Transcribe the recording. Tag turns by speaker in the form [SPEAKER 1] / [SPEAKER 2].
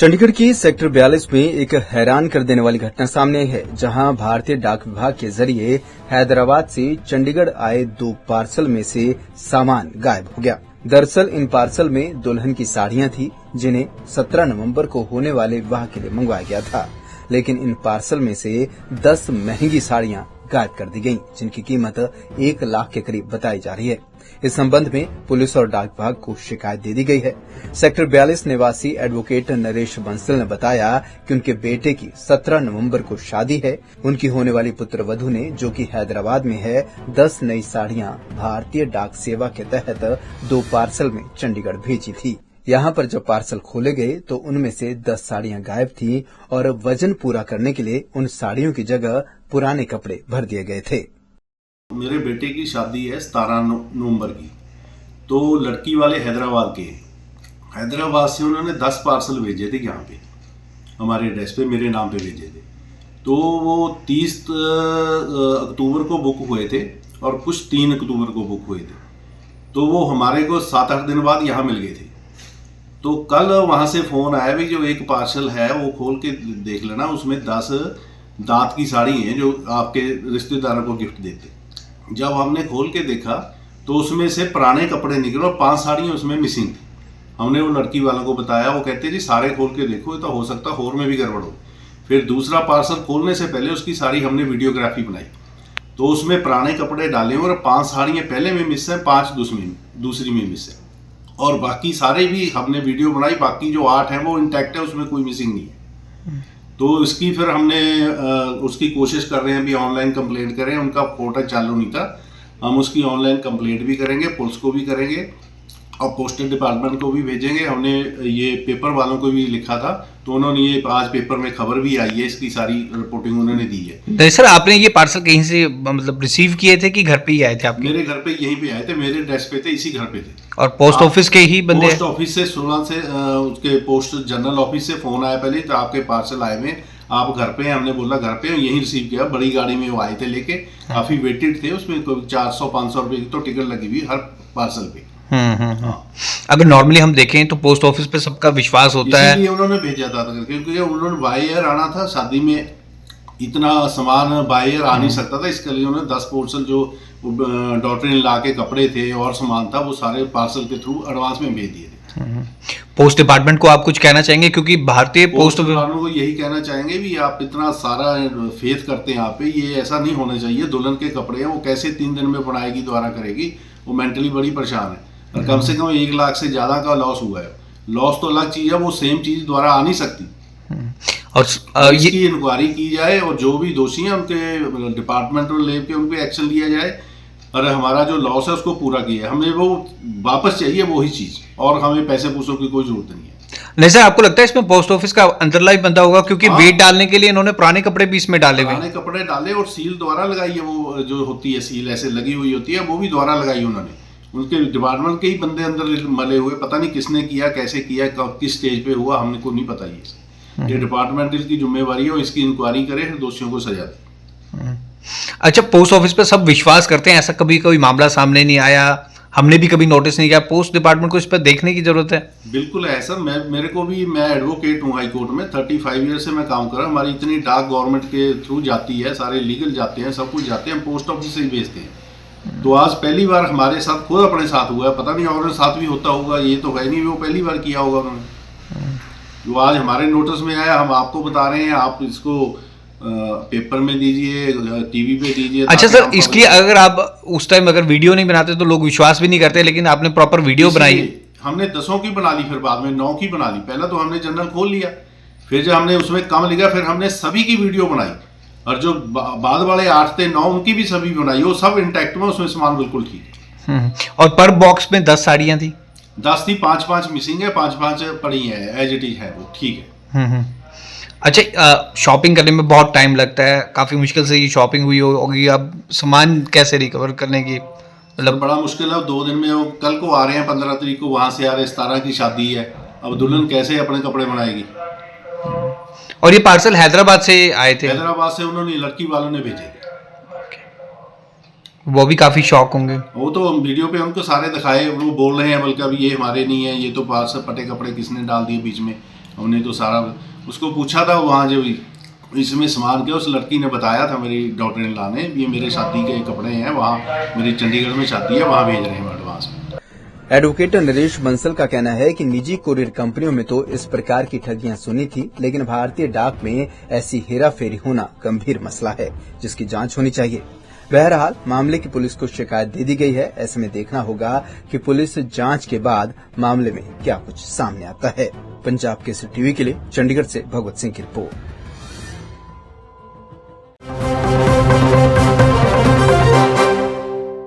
[SPEAKER 1] चंडीगढ़ की सेक्टर 42 में एक हैरान कर देने वाली घटना सामने आई है, जहां भारतीय डाक विभाग के जरिए हैदराबाद से चंडीगढ़ आए 2 पार्सल में से सामान गायब हो गया। दरअसल इन पार्सल में दुल्हन की साड़ियां थी, जिन्हें 17 नवंबर को होने वाले विवाह के लिए मंगवाया गया था, लेकिन इन पार्सल में से 10 महंगी साड़ियां गायब कर दी गईं, जिनकी कीमत 1 लाख के करीब बताई जा रही है। इस संबंध में पुलिस और डाक विभाग को शिकायत दे दी गई है। सेक्टर 42 निवासी एडवोकेट नरेश बंसल ने बताया कि उनके बेटे की 17 नवंबर को शादी है। उनकी होने वाली पुत्रवधू ने, जो कि हैदराबाद में है, 10 नई साड़ियां भारतीय डाक सेवा के तहत 2 पार्सल में चंडीगढ़ भेजी थी। यहाँ पर जब पार्सल खोले गए तो उनमें से 10 साड़ियां गायब थी और वजन पूरा करने के लिए उन साड़ियों की जगह पुराने कपड़े भर दिए गए थे।
[SPEAKER 2] मेरे बेटे की शादी है 17 नवंबर की, तो लड़की वाले हैदराबाद के, हैदराबाद से उन्होंने 10 पार्सल भेजे थे यहाँ पे, हमारे एड्रेस पे मेरे नाम पे भेजे थे। तो वो 30 अक्टूबर को बुक हुए थे और कुछ 3 अक्टूबर को बुक हुए थे। तो वो हमारे को 7-8 दिन बाद यहाँ मिल गए थे। तो कल वहाँ से फ़ोन आया भी जो एक पार्सल है वो खोल के देख लेना, उसमें 10 दांत की साड़ी हैं जो आपके रिश्तेदारों को गिफ्ट देते। जब हमने खोल के देखा तो उसमें से पुराने कपड़े निकले और 5 साड़ियाँ उसमें मिसिंग थी। हमने वो लड़की वालों को बताया, वो कहते जी सारे खोल के देखो, तो हो सकता होर में भी गड़बड़ हो। फिर दूसरा पार्सल खोलने से पहले उसकी सारी हमने वीडियोग्राफी बनाई, तो उसमें पुराने कपड़े डाले और 5 साड़ियाँ पहले में मिस है, 5 दूसरी में मिस है, और बाकी सारे भी हमने वीडियो बनाई। बाकी जो 8 हैं वो इंटैक्ट है, उसमें कोई मिसिंग नहीं है। तो इसकी फिर हमने उसकी कोशिश कर रहे हैं भी ऑनलाइन कंप्लेंट करें। उनका पोर्टल चालू नहीं था, हम उसकी ऑनलाइन कंप्लेंट भी करेंगे, पुलिस को भी करेंगे और पोस्टल डिपार्टमेंट को भी भेजेंगे। हमने ये पेपर वालों को भी लिखा था, तो उन्होंने ये आज पेपर में खबर भी आई है, इसकी सारी रिपोर्टिंग उन्होंने दी है।
[SPEAKER 3] दरअसल आपने ये पार्सल कहीं से मतलब रिसीव किए थे कि घर पे ही आए थे आपके?
[SPEAKER 2] मेरे घर पे यहीं पे आए थे, मेरे एड्रेस पे थे, इसी घर पे थे।
[SPEAKER 3] और पोस्ट ऑफिस के ही बंदे?
[SPEAKER 2] पोस्ट ऑफिस से 16 से उसके पोस्ट जनरल ऑफिस से फोन आया पहले, तो आपके पार्सल आए हुए, आप घर पे हैं। हमने बोला घर पे, यहीं रिसीव किया। बड़ी गाड़ी में वो आए थे लेके, काफी वेटेड थे, उसमें 400-500 रुपए की तो टिकट लगी हुई हर पार्सल पे।
[SPEAKER 3] अगर नॉर्मली हम देखें तो पोस्ट ऑफिस पे सबका विश्वास होता है,
[SPEAKER 2] इसीलिए उन्होंने भेजा था, क्योंकि उन्होंने बाय एयर आना था। शादी में इतना सामान बाय एयर आ नहीं सकता था, इसके लिए उन्होंने 10 पार्सल जो डॉटर इन ला के कपड़े थे और सामान था, वो सारे पार्सल के थ्रू एडवांस में भेज दिए थे।
[SPEAKER 3] पोस्ट डिपार्टमेंट को आप कुछ कहना चाहेंगे? क्योंकि भारतीय पोस्ट
[SPEAKER 2] डिपार्टमेंट को यही कहना चाहेंगे भी आप इतना सारा फेथ करते हैं यहाँ पे, ये ऐसा नहीं होना चाहिए। दुल्हन के कपड़े हैं, वो कैसे 3 दिन में बनाएगी, दोबारा करेगी? वो मेंटली बड़ी परेशान है। और कम से कम 1 लाख से ज्यादा का लॉस हुआ है। लॉस तो अलग चीज है, वो सेम चीज दोबारा आ नहीं सकती। और इसकी इंक्वायरी की जाए और जो भी दोषी हैं उनके डिपार्टमेंटल लेवल पे उन पे एक्शन लिया जाए, और हमारा जो लॉस है उसको पूरा किया। हमें वो वापस चाहिए, वही चीज, और हमें पैसे पूछो की कोई जरूरत नहीं है।
[SPEAKER 3] नहीं सर, आपको लगता है इसमें पोस्ट ऑफिस का अंतरलाइव बंदा होगा? क्योंकि वेट डालने के लिए इन्होंने पुराने कपड़े भी इसमें डाले हुए,
[SPEAKER 2] पुराने कपड़े डाले और सील दोबारा लगाई है। वो जो होती है सील ऐसे लगी हुई होती है, वो भी दोबारा लगाई उन्होंने। उनके डिपार्टमेंट के ही बंदे अंदर मले हुए, पता नहीं किसने किया, कैसे किया, किस स्टेज पे हुआ, हमने को नहीं पता। ये डिपार्टमेंट की जिम्मेवारी है, इसकी इंक्वायरी करे, दोषियों को सजा दे।
[SPEAKER 3] अच्छा, पोस्ट ऑफिस पे सब विश्वास करते हैं, ऐसा कभी कोई मामला सामने नहीं आया? हमने भी कभी नोटिस नहीं किया। पोस्ट डिपार्टमेंट को इस पर देखने की जरूरत है।
[SPEAKER 2] बिल्कुल है सर, मेरे को भी, मैं एडवोकेट हूँ हाई कोर्ट में, 35 ईयर से मैं काम कर रहा हूँ। हमारी इतनी डाक गवर्नमेंट के थ्रू जाती है, सारे लीगल जाते हैं, सब कुछ जाते हैं, हम पोस्ट ऑफिस से ही भेजते हैं। तो आज पहली बार हमारे साथ, खुद अपने साथ हुआ है, पता नहीं और साथ भी होता होगा, ये तो है नहीं, वो पहली बार किया होगा उन्होंने। जो आज हमारे नोटिस में आया, हम आपको बता रहे हैं, आप इसको पेपर में दीजिए, टीवी पे दीजिए।
[SPEAKER 3] अच्छा सर, इसकी अगर आप उस टाइम अगर वीडियो नहीं बनाते तो लोग विश्वास भी नहीं करते, लेकिन आपने प्रॉपर वीडियो बनाई।
[SPEAKER 2] हमने 10 की बना ली, फिर बाद में 9 की बना ली। पहले तो हमने जनरल खोल लिया, फिर जब हमने उसमें कम लिखा, फिर हमने सभी की वीडियो बनाई, और जो बाद वाले 8 थे 9, उनकी भी सभी बनाई। वो सब इंटैक्ट में, उसमें सामान बिल्कुल ठीक है।
[SPEAKER 3] और पर बॉक्स में 10 साड़ियां थी?
[SPEAKER 2] 10 थी, 5-5 मिसिंग है, 5-5 पड़ी है, एज इट इज है, वो ठीक है।
[SPEAKER 3] अच्छा, शॉपिंग करने में बहुत टाइम लगता है, काफी मुश्किल से ये शॉपिंग हुई होगी। अब सामान कैसे रिकवर करने की, मतलब
[SPEAKER 2] बड़ा मुश्किल है। 2 दिन में वो कल को आ रहे हैं, 15 तारीख को, वहां से आ रहे, 17 की शादी है। अब दुल्हन कैसे अपने कपड़े बनाएगी?
[SPEAKER 3] और ये पार्सल हैदराबाद से आए थे?
[SPEAKER 2] हैदराबाद से उन्होंने, लड़की वालों ने भेजे थे।
[SPEAKER 3] वो भी काफी शॉक होंगे।
[SPEAKER 2] वो तो वीडियो पे उनको सारे दिखाए, वो बोल रहे हैं बल्कि अभी ये हमारे नहीं है, ये तो पार्सल फटे कपड़े किसने डाल दिए बीच में। हमने तो सारा उसको पूछा था वहाँ जो इसमें सामान क्या, उस लड़की ने बताया था मेरी डॉटर इन लॉ ने, ये मेरे शादी के कपड़े हैं, वहाँ मेरी चंडीगढ़ में शादी है, वहाँ भेज रहे हैं एडवांस में।
[SPEAKER 1] एडवोकेट नरेश बंसल का कहना है कि निजी कुरियर कंपनियों में तो इस प्रकार की ठगियां सुनी थी, लेकिन भारतीय डाक में ऐसी हेराफेरी होना गंभीर मसला है जिसकी जांच होनी चाहिए। बहरहाल मामले की पुलिस को शिकायत दे दी गई है। ऐसे में देखना होगा कि पुलिस जांच के बाद मामले में क्या कुछ सामने आता है। पंजाब केसरी टीवी के लिए चंडीगढ़ से भगवत सिंह की रिपोर्ट।